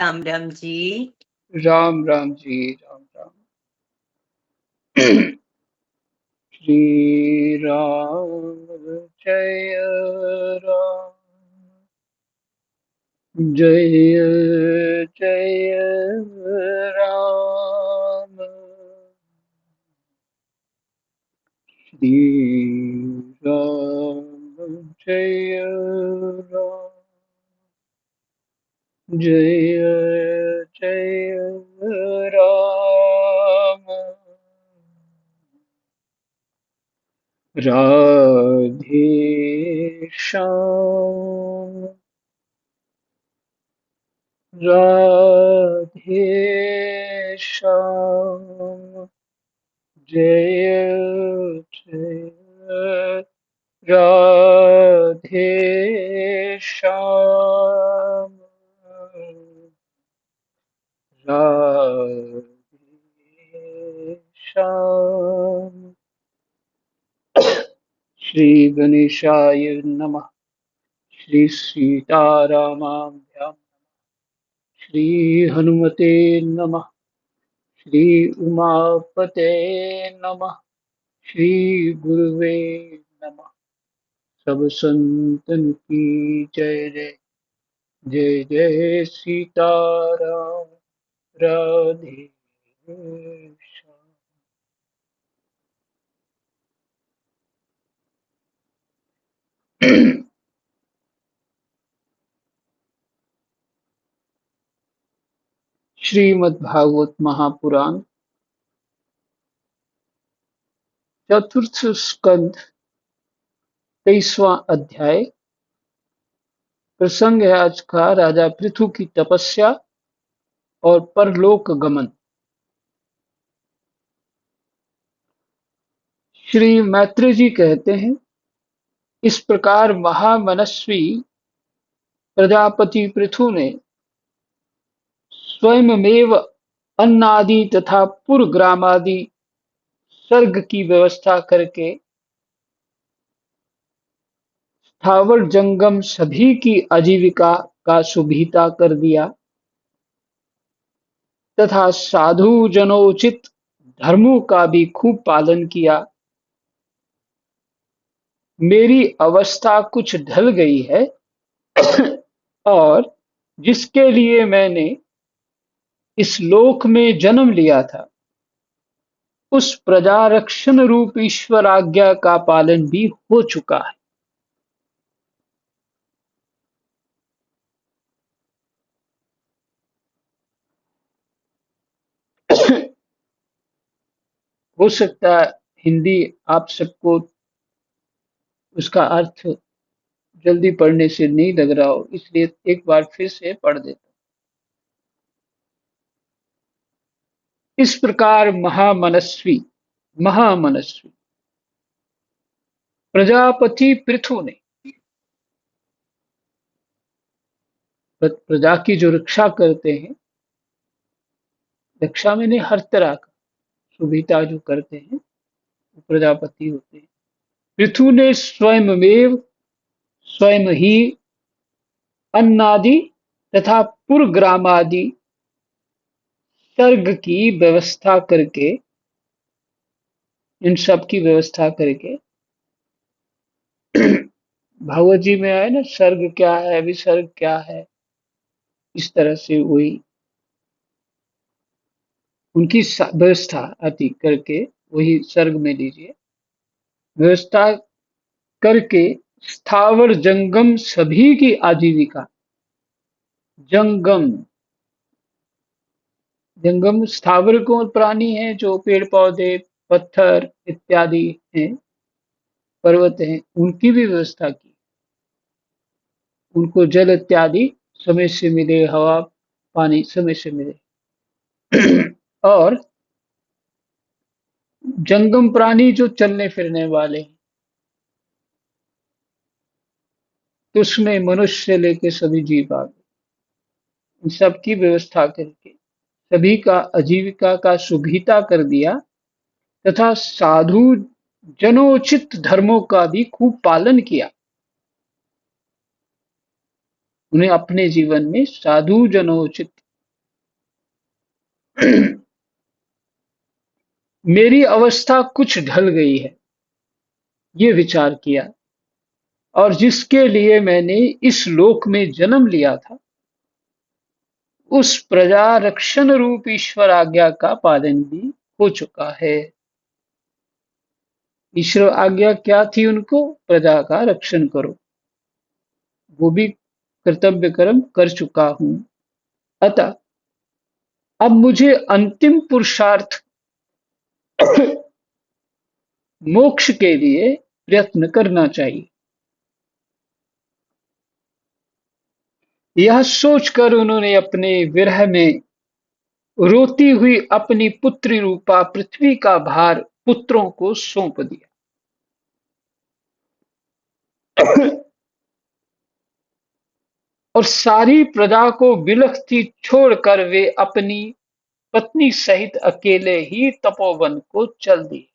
राम राम जी। राम राम जी। राम राम। श्री राम जय राम, जय जय राम। श्री राम जय राम, जय जय राम। राधे श्याम, राधे श्याम, जय जय राधे श्याम, राधे श्याम। श्री गणेशाय नमः। श्री सीतारामाभ्यां, श्री हनुमते नमः। श्री उमापते नमः। श्री गुरुवे नमः। सब संतन की जय जय, जय जय सीताराम। राधे श्याम। श्रीमद् भागवत महापुराण, चतुर्थ स्कंद, 23वां अध्याय। प्रसंग है आज का राजा पृथु की तपस्या और परलोक गमन। श्री मैत्री जी कहते हैं, इस प्रकार महामनस्वी प्रजापति पृथु ने स्वयमेव अन्नादि तथा पुरग्रामादि सर्ग की व्यवस्था करके स्थावर जंगम सभी की आजीविका का सुविहिता कर दिया तथा साधु जनोचित धर्मों का भी खूब पालन किया। मेरी अवस्था कुछ ढल गई है और जिसके लिए मैंने इस लोक में जन्म लिया था, उस प्रजारक्षण रूप ईश्वर आज्ञा का पालन भी हो चुका है। हो सकता है हिंदी आप सबको उसका अर्थ जल्दी पढ़ने से नहीं लग रहा हो, इसलिए एक बार फिर से पढ़ देता हूं। इस प्रकार महामनस्वी महामनस्वी प्रजापति पृथु ने, प्रजा की जो रक्षा करते हैं, रक्षा मैंने हर तरह का सुविधा जो करते हैं वो प्रजापति होते हैं। पृथु ने स्वयमेव, स्वयं ही अन्नादि तथा पुरग्रामादि सर्ग की व्यवस्था करके, इन सब की व्यवस्था करके, भागवत जी में आए ना, सर्ग क्या है विसर्ग क्या है, इस तरह से वही उनकी व्यवस्था आदि करके, वही सर्ग में लीजिए, व्यवस्था करके स्थावर जंगम सभी की आजीविका। जंगम, जंगम स्थावर कौन प्राणी है, जो पेड़ पौधे पत्थर इत्यादि हैं, पर्वत हैं, उनकी भी व्यवस्था की। उनको जल इत्यादि समय से मिले, हवा पानी समय से मिले। और जंगम प्राणी जो चलने फिरने वाले हैं, तो उसमें मनुष्य से लेकर सभी जीव आ गए। इन सब की व्यवस्था करके सभी का आजीविका का सुभिता कर दिया तथा साधु जनोचित धर्मों का भी खूब पालन किया। उन्हें अपने जीवन में साधु जनोचित मेरी अवस्था कुछ ढल गई है, ये विचार किया, और जिसके लिए मैंने इस लोक में जन्म लिया था, उस प्रजा रक्षण रूप ईश्वर आज्ञा का पालन भी हो चुका है। ईश्वर आज्ञा क्या थी उनको? प्रजा का रक्षण करो। वो भी कर्तव्य कर्म कर चुका हूं। अतः अब मुझे अंतिम पुरुषार्थ मोक्ष के लिए प्रयत्न करना चाहिए। यह सोचकर उन्होंने अपने विरह में रोती हुई अपनी पुत्री रूपा पृथ्वी का भार पुत्रों को सौंप दिया। और सारी प्रजा को बिलखती छोड़कर वे अपनी पत्नी सहित अकेले ही तपोवन को चल दिए।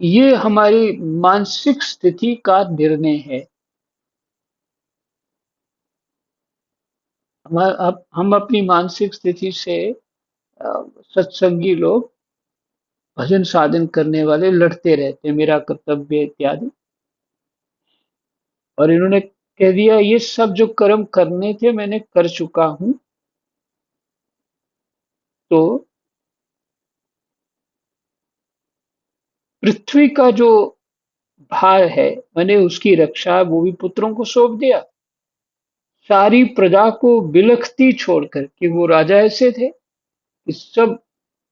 ये हमारी मानसिक स्थिति का निर्णय है। अब हम अपनी मानसिक स्थिति से सत्संगी लोग, भजन साधन करने वाले लड़ते रहते हैं, मेरा कर्तव्य इत्यादि। और इन्होंने कह दिया ये सब जो कर्म करने थे मैंने कर चुका हूं, तो पृथ्वी का जो भार है, मैंने उसकी रक्षा वो भी पुत्रों को सौंप दिया। सारी प्रजा को बिलखती छोड़कर, कि वो राजा ऐसे थे कि सब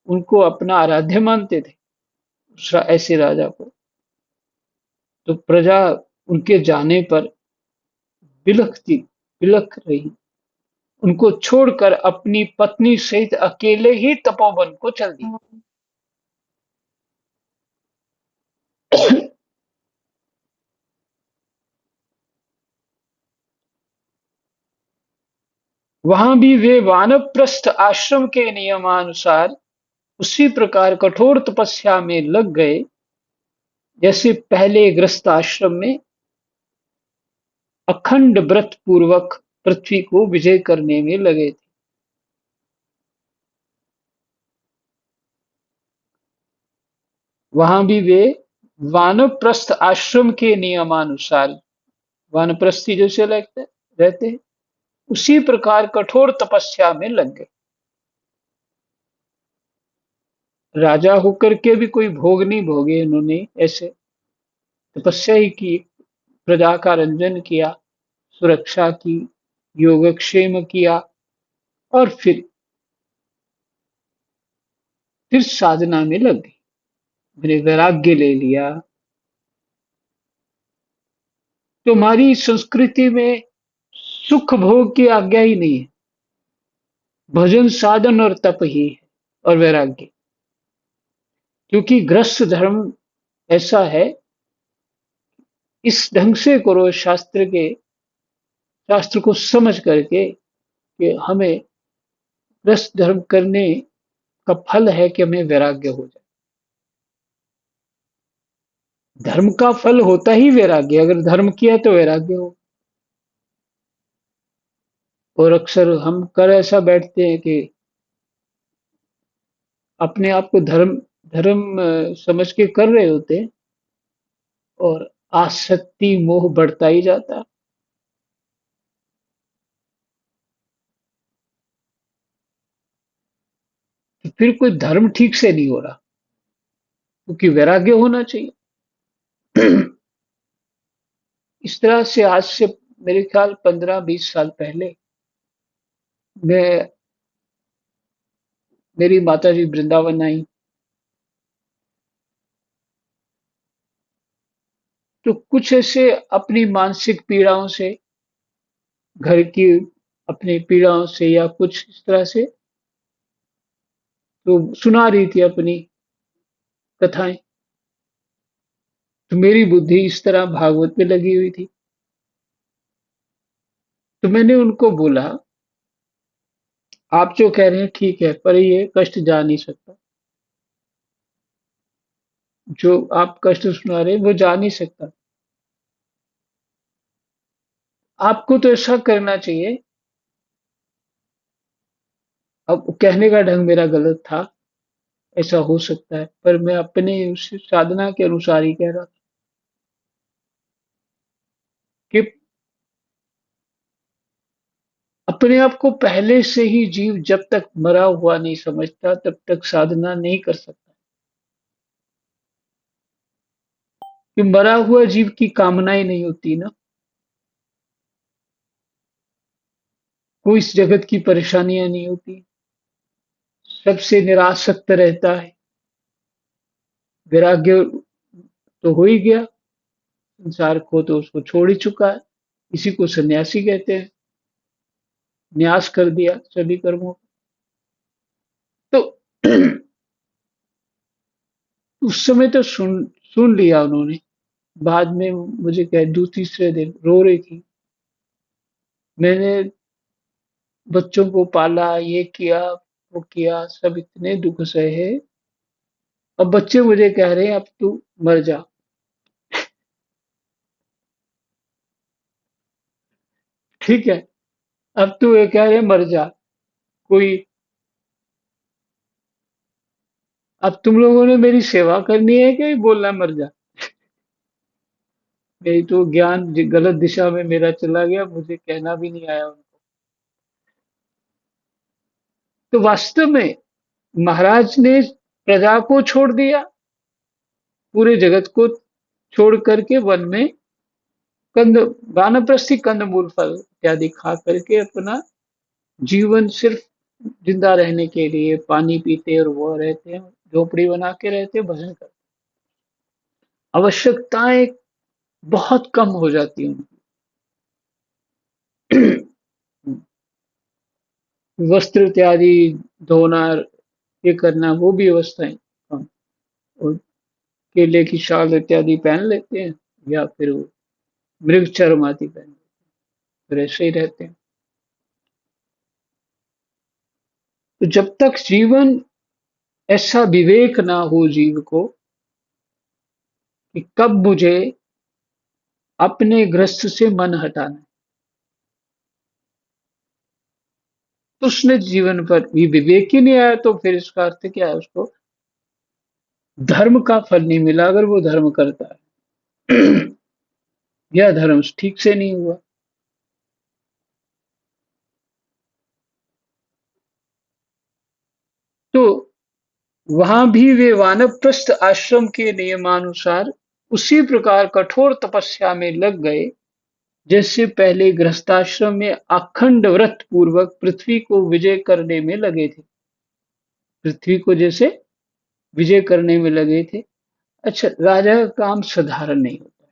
उनको अपना आराध्य मानते थे, ऐसे राजा को। तो प्रजा उनके जाने पर बिलखती बिलख रही, उनको छोड़कर अपनी पत्नी सहित अकेले ही तपोवन को चल दी। वहां भी वे वानप्रस्थ आश्रम के नियमानुसार उसी प्रकार कठोर तपस्या में लग गए, जैसे पहले गृहस्थ आश्रम में अखंड व्रत पूर्वक पृथ्वी को विजय करने में लगे थे। वहां भी वे वानप्रस्थ आश्रम के नियमानुसार, वानप्रस्थी जैसे रहते हैं, उसी प्रकार कठोर तपस्या में लग गए। राजा होकर के भी कोई भोग नहीं भोगे उन्होंने, ऐसे तपस्या ही की, प्रजा का रंजन किया, सुरक्षा की, योगक्षेम किया, और फिर साधना में लग गई, मैंने वैराग्य ले लिया। तुम्हारी संस्कृति में सुख भोग की आज्ञा ही नहीं है, भजन साधन और तप ही है, और वैराग्य। क्योंकि गृहस्थ धर्म ऐसा है, इस ढंग से करो शास्त्र को समझ करके, कि हमें गृहस्थ धर्म करने का फल है कि हमें वैराग्य हो जाए। धर्म का फल होता ही वैराग्य, अगर धर्म किया तो वैराग्य हो। और अक्सर हम कर ऐसा बैठते हैं कि अपने आप को धर्म धर्म समझ के कर रहे होते हैं, और आसक्ति मोह बढ़ता ही जाता है। तो फिर कोई धर्म ठीक से नहीं हो रहा, क्योंकि वैराग्य होना चाहिए। इस तरह से आज से मेरे ख्याल 15-20 साल पहले, मैं मेरी माता जी वृंदावन आई, तो कुछ ऐसे अपनी मानसिक पीड़ाओं से, घर की अपनी पीड़ाओं से, या कुछ इस तरह से, तो सुना रही थी अपनी कथाएं। तो मेरी बुद्धि इस तरह भागवत में लगी हुई थी। तो मैंने उनको बोला, आप जो कह रहे हैं ठीक है, पर ये कष्ट जा नहीं सकता, जो आप कष्ट सुना रहे हैं वो जा नहीं सकता। आपको तो ऐसा करना चाहिए। अब कहने का ढंग मेरा गलत था, ऐसा हो सकता है, पर मैं अपने उस साधना के अनुसार ही कह रहा था कि अपने आप को पहले से ही जीव जब तक मरा हुआ नहीं समझता तब तक साधना नहीं कर सकता। कि मरा हुआ जीव की कामनाएं नहीं होती ना, कोई इस जगत की परेशानियां नहीं होती, सबसे निरासक्त रहता है, वैराग्य तो हो ही गया, संसार को तो उसको छोड़ ही चुका है, इसी को सन्यासी कहते हैं, न्यास कर दिया सभी कर्मों को। तो उस समय तो सुन सुन लिया उन्होंने, बाद में मुझे कह दो तीसरे दिन रो रही थी, मैंने बच्चों को पाला, ये किया वो किया, सब इतने दुख सहे, अब बच्चे मुझे कह रहे हैं अब तू मर जा। ठीक है, अब तू ये कह रहे मर जा, कोई अब तुम लोगों ने मेरी सेवा करनी है कि बोलना मर जा। मेरी तो ज्ञान गलत दिशा में मेरा चला गया, मुझे कहना भी नहीं आया उनको। तो वास्तव में महाराज ने प्रजा को छोड़ दिया, पूरे जगत को छोड़ करके वन में कंद वानप्रस्थी कंदमूल फल इत्यादि खा करके अपना जीवन सिर्फ जिंदा रहने के लिए पानी पीते और वो रहते हैं, झोपड़ी बना के रहते हैं, भजन करते, आवश्यकताएं बहुत कम हो जाती हैं उनकी। वस्त्र इत्यादि धोना, ये करना, वो भी अवस्थाएं कम, और केले की शाल इत्यादि पहन लेते हैं, या फिर वो मृग चर्म आदि पहन लेते हैं, फिर ऐसे ही रहते हैं। तो जब तक जीवन ऐसा विवेक ना हो जीव को कि कब मुझे अपने ग्रस्त से मन हटाना है, तो उसने जीवन पर भी विवेक ही नहीं आया, तो फिर इसका अर्थ क्या है, उसको धर्म का फल नहीं मिला अगर वो धर्म करता है। यह धर्म ठीक से नहीं हुआ। तो वहां भी वे वानप्रस्थ आश्रम के नियमानुसार उसी प्रकार कठोर तपस्या में लग गए, जैसे पहले गृहस्थाश्रम में अखंड व्रत पूर्वक पृथ्वी को विजय करने में लगे थे। पृथ्वी को जैसे विजय करने में लगे थे। अच्छा, राजा का काम साधारण नहीं होता है,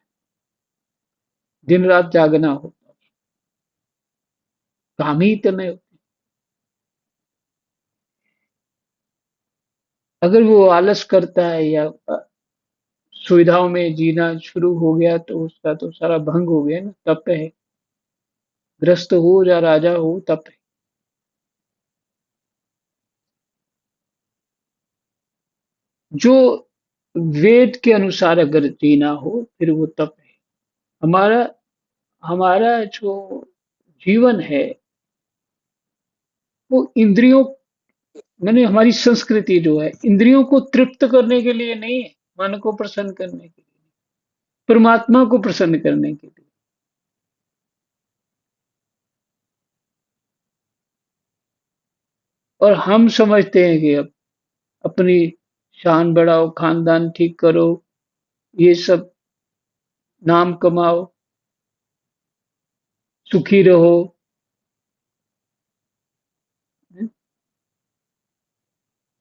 दिन रात जागना होता है, काम ही इतने होते हैं। अगर वो आलस करता है या सुविधाओं में जीना शुरू हो गया तो उसका तो सारा भंग हो गया ना, तप है, ग्रस्त हो या राजा हो, तप है। जो वेद के अनुसार अगर जीना हो फिर वो तप है। हमारा हमारा जो जीवन है वो इंद्रियों, माने हमारी संस्कृति जो है इंद्रियों को तृप्त करने के लिए नहीं है, मन को प्रसन्न करने के लिए, परमात्मा को प्रसन्न करने के लिए। और हम समझते हैं कि अब अपनी शान बढ़ाओ, खानदान ठीक करो, ये सब, नाम कमाओ, सुखी रहो,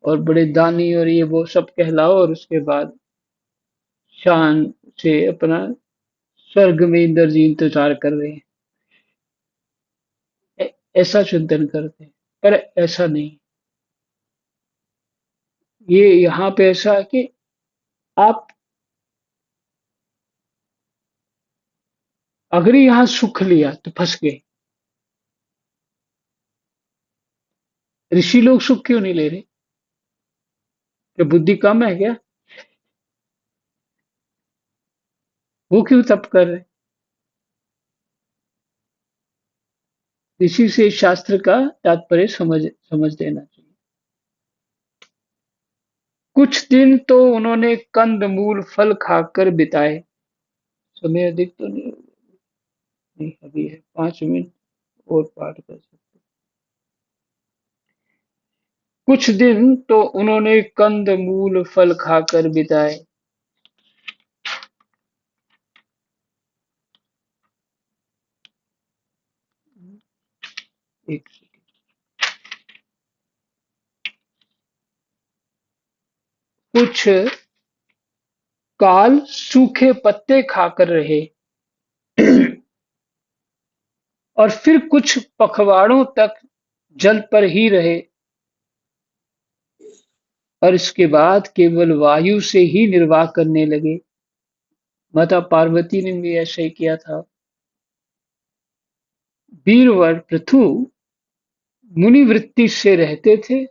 और बड़े दानी और ये वो सब कहलाओ, और उसके बाद शान से अपना स्वर्ग में इंद्र जी इंतजार कर रहे हैं। ऐसा चिंतन करते हैं, पर ऐसा नहीं। ये यहाँ पे ऐसा है कि आप अगर यहाँ सुख लिया तो फंस गए। ऋषि लोग सुख क्यों नहीं ले रहे? क्या बुद्धि कम है क्या? वो क्यों तप कर रहे? इसी से शास्त्र का तात्पर्य समझ समझ लेना चाहिए। कुछ दिन तो उन्होंने कंद मूल फल खाकर बिताए। समय अधिक तो नहीं, नहीं अभी है 5 मिनट और पाठ कर सकते। कुछ दिन तो उन्होंने कंद मूल फल खाकर बिताए। एक कुछ काल सूखे पत्ते खाकर रहे और फिर कुछ पखवाड़ों तक जल पर ही रहे और इसके बाद केवल वायु से ही निर्वाह करने लगे। माता पार्वती ने भी ऐसा ही किया था। वीरवर पृथु मुनिवृत्ति से रहते थे।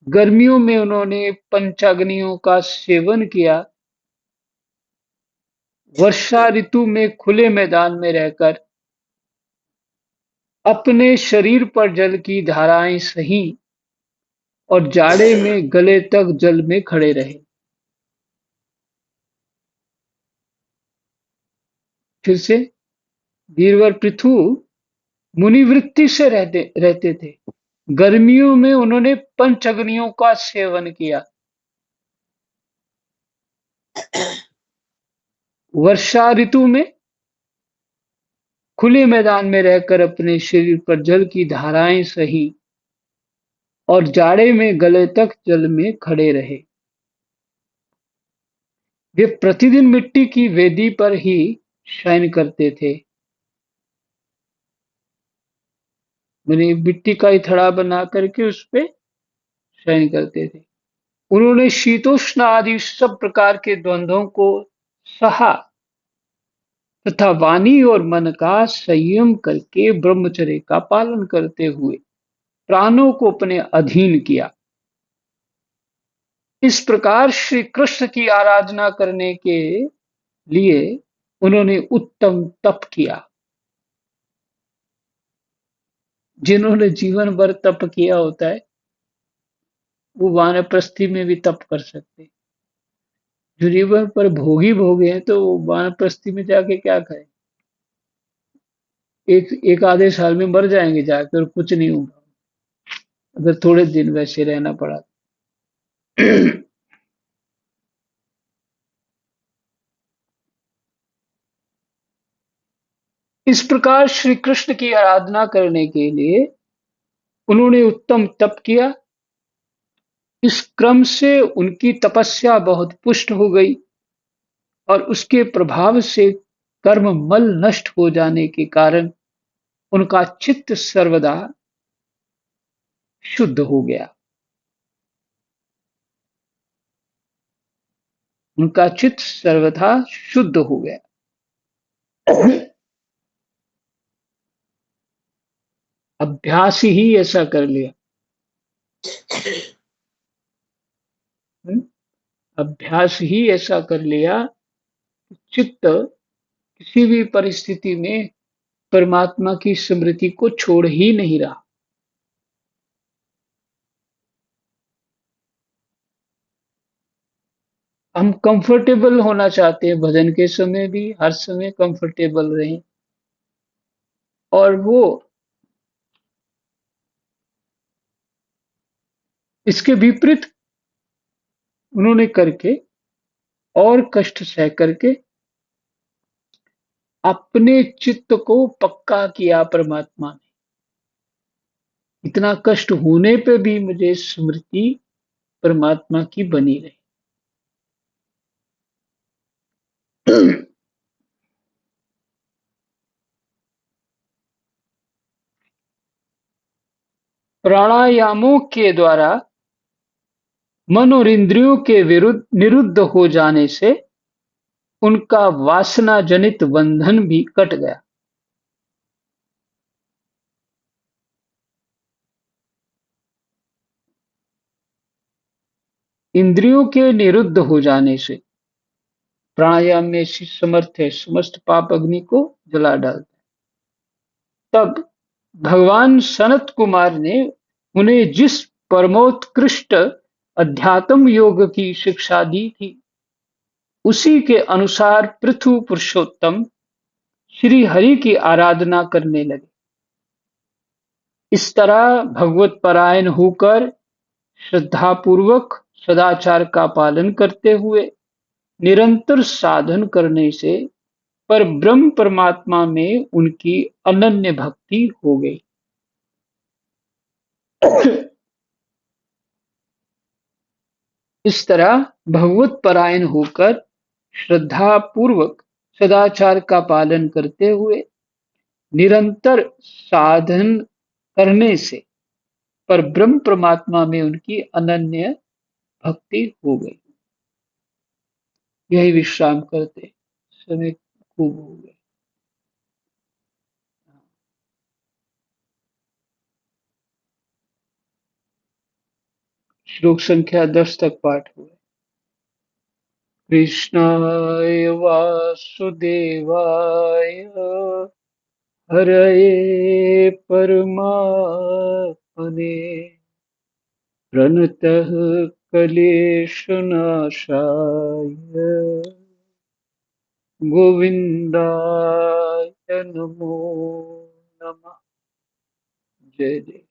गर्मियों में उन्होंने पंचाग्नियों का सेवन किया। वर्षा ऋतु में खुले मैदान में रहकर अपने शरीर पर जल की धाराएं सही और जाड़े में गले तक जल में खड़े रहे। फिर से, वीरवर पृथु मुनिवृत्ति से रहते थे। गर्मियों में उन्होंने पंचअग्नियों का सेवन किया। वर्षा ऋतु में खुले मैदान में रहकर अपने शरीर पर जल की धाराएं सही और जाड़े में गले तक जल में खड़े रहे। वे प्रतिदिन मिट्टी की वेदी पर ही शयन करते थे। मैंने मिट्टी का ही थड़ा बना करके उस पे शयन करते थे। उन्होंने शीतोष्ण आदि सब प्रकार के द्वंद्वों को सहा तथा वाणी और मन का संयम करके ब्रह्मचर्य का पालन करते हुए प्राणों को अपने अधीन किया। इस प्रकार श्री कृष्ण की आराधना करने के लिए उन्होंने उत्तम तप किया। जिन्होंने जीवन भर तप किया होता है वो वानप्रस्थी में भी तप कर सकते हैं। जो जीवन पर भोगी भोगे हैं तो वो वानप्रस्थी में जाके क्या करें। एक एक आधे साल में मर जाएंगे जाके और कुछ नहीं होगा अगर थोड़े दिन वैसे रहना पड़ा। इस प्रकार श्री कृष्ण की आराधना करने के लिए उन्होंने उत्तम तप किया। इस क्रम से उनकी तपस्या बहुत पुष्ट हो गई और उसके प्रभाव से कर्म मल नष्ट हो जाने के कारण उनका चित्त सर्वदा शुद्ध हो गया। उनका चित्त सर्वथा शुद्ध हो गया। अभ्यास ही ऐसा कर लिया। अभ्यास ही ऐसा कर लिया। चित्त किसी भी परिस्थिति में परमात्मा की स्मृति को छोड़ ही नहीं रहा। हम कंफर्टेबल होना चाहते हैं, भजन के समय भी हर समय कंफर्टेबल रहें और वो इसके विपरीत उन्होंने करके और कष्ट सह करके अपने चित्त को पक्का किया परमात्मा ने। इतना कष्ट होने पे भी मुझे स्मृति परमात्मा की बनी रही। प्राणायामों के द्वारा मन और इंद्रियों के विरुद्ध निरुद्ध हो जाने से उनका वासना जनित बंधन भी कट गया। इंद्रियों के निरुद्ध हो जाने से प्राणायाम में ऐसी समर्थ है समस्त पाप अग्नि को जला डालता है। तब भगवान सनत कुमार ने उन्हें जिस परमोत्कृष्ट अध्यात्म योग की शिक्षा दी थी, उसी के अनुसार पृथु पुरुषोत्तम श्री हरि की आराधना करने लगे। इस तरह भगवत परायण होकर, श्रद्धापूर्वक सदाचार का पालन करते हुए, निरंतर साधन करने से पर ब्रह्म परमात्मा में उनकी अनन्य भक्ति हो गई। इस तरह भगवत परायण होकर, श्रद्धा पूर्वक सदाचार का पालन करते हुए, निरंतर साधन करने से पर ब्रह्म परमात्मा में उनकी अनन्य भक्ति हो गई। यही विश्राम करते समय खूब हो गए। श्लोक संख्या 10 तक पाठ हुए। कृष्णाय वासुदेवाय हरये परमात्मने प्रणतः क्लेशनाशाय गोविन्दाय नमो नमः। जय जय।